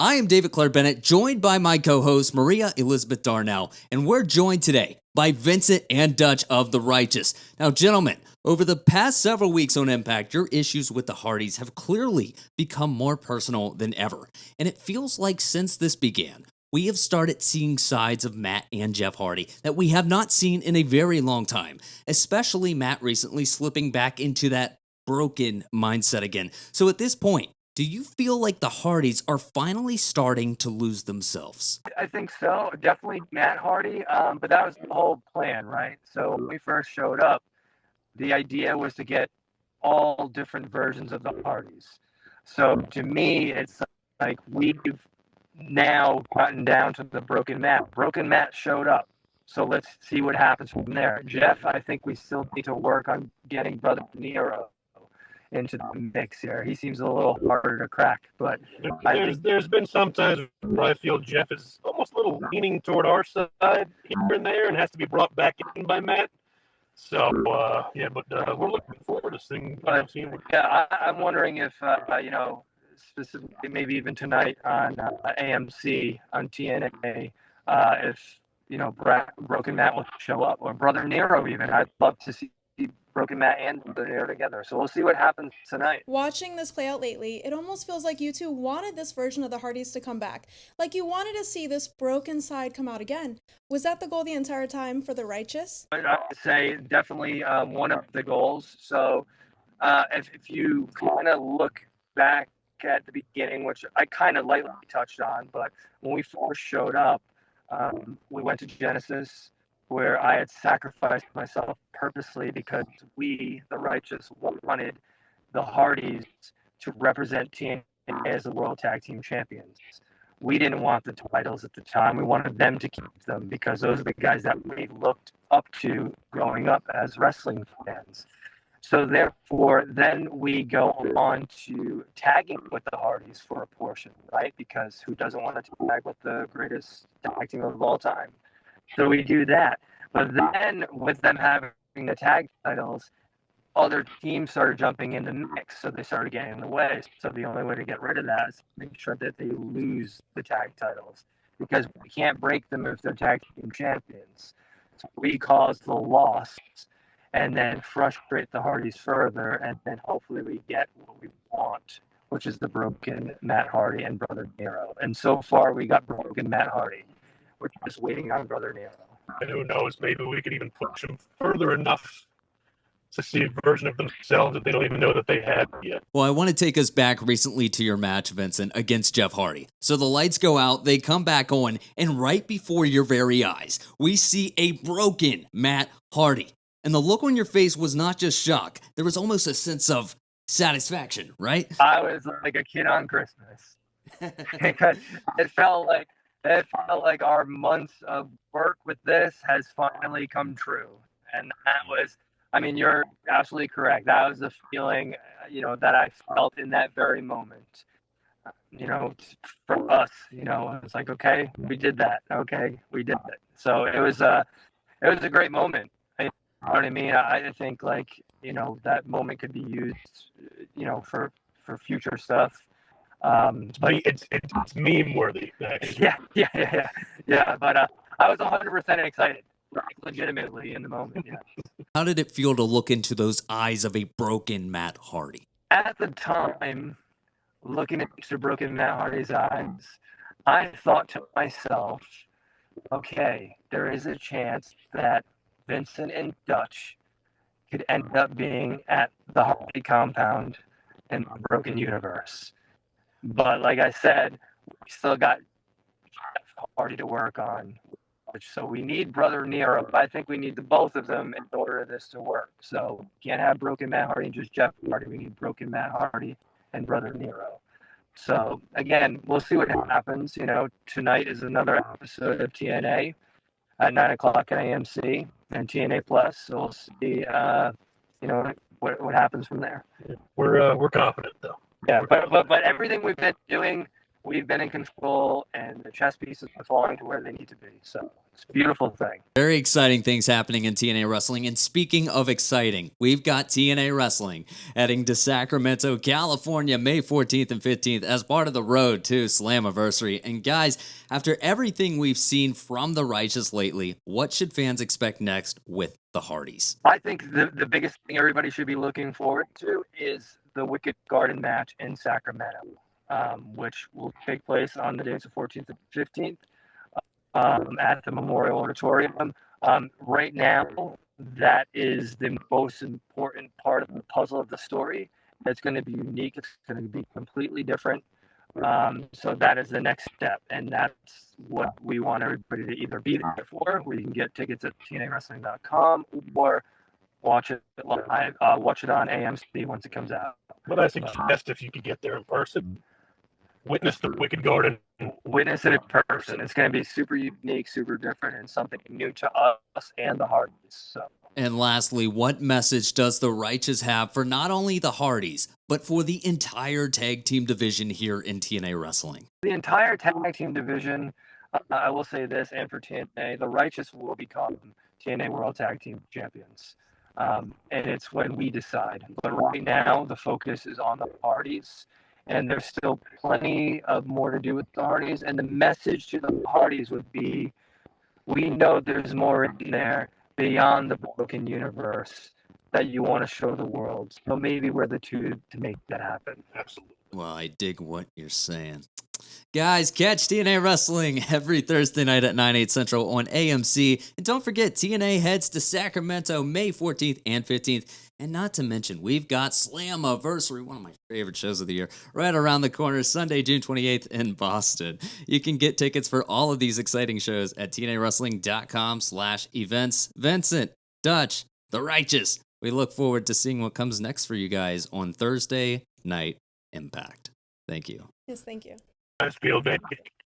I am David Claire Bennett, joined by my co-host Maria Elizabeth Darnell, and we're joined today by Vincent and Dutch of The Righteous. Now, gentlemen, over the past several weeks on Impact, your issues with the Hardys have clearly become more personal than ever, and it feels like since this began, we have started seeing sides of Matt and Jeff Hardy that we have not seen in a very long time, especially Matt recently slipping back into that broken mindset again. So at this point, do you feel like the Hardys are finally starting to lose themselves? I think so. Definitely Matt Hardy. But that was the whole plan, right? So when we first showed up, the idea was to get all different versions of the Hardys. So to me, it's like we've now gotten down to the broken Matt. Broken Matt showed up. So let's see what happens from there. Jeff, I think we still need to work on getting Brother Nero into the mix here. He seems a little harder to crack, but there's been some times where I feel Jeff is almost a little leaning toward our side here and there and has to be brought back in by Matt. So, we're looking forward to seeing. I'm wondering if, specifically maybe even tonight on AMC, on TNA, if, Broken Matt will show up, or Brother Nero even. I'd love to see Broken Matt and Brother Nero together. So we'll see what happens tonight. Watching this play out lately, it almost feels like you two wanted this version of the Hardys to come back. Like you wanted to see this broken side come out again. Was that the goal the entire time for The Righteous? I would say definitely one of the goals. So if you kind of look back at the beginning, which I kind of lightly touched on, but when we first showed up, we went to Genesis, where I had sacrificed myself purposely because we, the Righteous, wanted the Hardys to represent TNA as the World Tag Team Champions. We didn't want the titles at the time. We wanted them to keep them because those are the guys that we looked up to growing up as wrestling fans. So therefore, then we go on to tagging with the Hardys for a portion, right? Because who doesn't want to tag with the greatest tag team of all time? So we do that. But then with them having the tag titles, other teams started jumping in the mix. So they started getting in the way. So the only way to get rid of that is to make sure that they lose the tag titles. Because we can't break them if they're tag team champions. So we cause the loss and then frustrate the Hardys further. And then hopefully we get what we want, which is the broken Matt Hardy and Brother Nero. And so far we got broken Matt Hardy. We're just waiting on Brother Nero. And who knows, maybe we could even push them further enough to see a version of themselves that they don't even know that they had yet. Well, I want to take us back recently to your match, Vincent, against Jeff Hardy. So the lights go out, they come back on, and right before your very eyes, we see a broken Matt Hardy. And the look on your face was not just shock, there was almost a sense of satisfaction, right? I was like a kid on Christmas. Because it felt like our months of work with this has finally come true. And that was, you're absolutely correct. That was the feeling, that I felt in that very moment. For us, it's like, okay, we did that. Okay, we did it. So it was a great moment. You know what I mean? I think that moment could be used, for future stuff. It's meme worthy. Yeah. But I was 100% excited, legitimately in the moment. Yeah. How did it feel to look into those eyes of a broken Matt Hardy? At the time, looking at Mr. Broken Matt Hardy's eyes, I thought to myself, okay, there is a chance that Vincent and Dutch could end up being at the Hardy compound in the Broken Universe. But like I said, we still got Jeff Hardy to work on. So we need Brother Nero, but I think we need the both of them in order for this to work. So can't have broken Matt Hardy and just Jeff Hardy. We need broken Matt Hardy and Brother Nero. So again, we'll see what happens. Tonight is another episode of TNA at 9 o'clock at AMC and TNA Plus. So we'll see, what happens from there. We're confident though. Yeah, but everything we've been doing we've been in control, and the chess pieces are falling to where they need to be. So it's a beautiful thing. Very exciting things happening in TNA Wrestling. And speaking of exciting, we've got TNA Wrestling heading to Sacramento, California, May 14th and 15th as part of the Road to Slammiversary. And guys, after everything we've seen from the Righteous lately, what should fans expect next with the Hardys? I think the biggest thing everybody should be looking forward to is the Wicked Garden match in Sacramento, which will take place on the days of 14th and 15th at the Memorial Auditorium. Right now, that is the most important part of the puzzle of the story. It's going to be unique. It's going to be completely different. So that is the next step, and that's what we want everybody to either be there for. We can get tickets at tnawrestling.com or watch it live. Watch it on AMC once it comes out. But I suggest if you could get there in person, witness the Wicked Garden. Witness it in person. It's going to be super unique, super different, and something new to us and the Hardys. So. And lastly, what message does the Righteous have for not only the Hardys, but for the entire tag team division here in TNA Wrestling? The entire tag team division, I will say this, and for TNA, the Righteous will become TNA World Tag Team Champions. And it's when we decide. But right now, the focus is on the Hardys, and there's still plenty of more to do with the Hardys. And the message to the Hardys would be, we know there's more in there beyond the broken universe that you want to show the world. So maybe we're the two to make that happen. Absolutely. Well, I dig what you're saying. Guys, catch TNA Wrestling every Thursday night at 9/8 Central on AMC. And don't forget, TNA heads to Sacramento May 14th and 15th. And not to mention, we've got Slammiversary, one of my favorite shows of the year, right around the corner, Sunday, June 28th in Boston. You can get tickets for all of these exciting shows at tnawrestling.com/events. Vincent, Dutch, The Righteous. We look forward to seeing what comes next for you guys on Thursday Night Impact. Thank you. Yes, thank you. I just feel bad.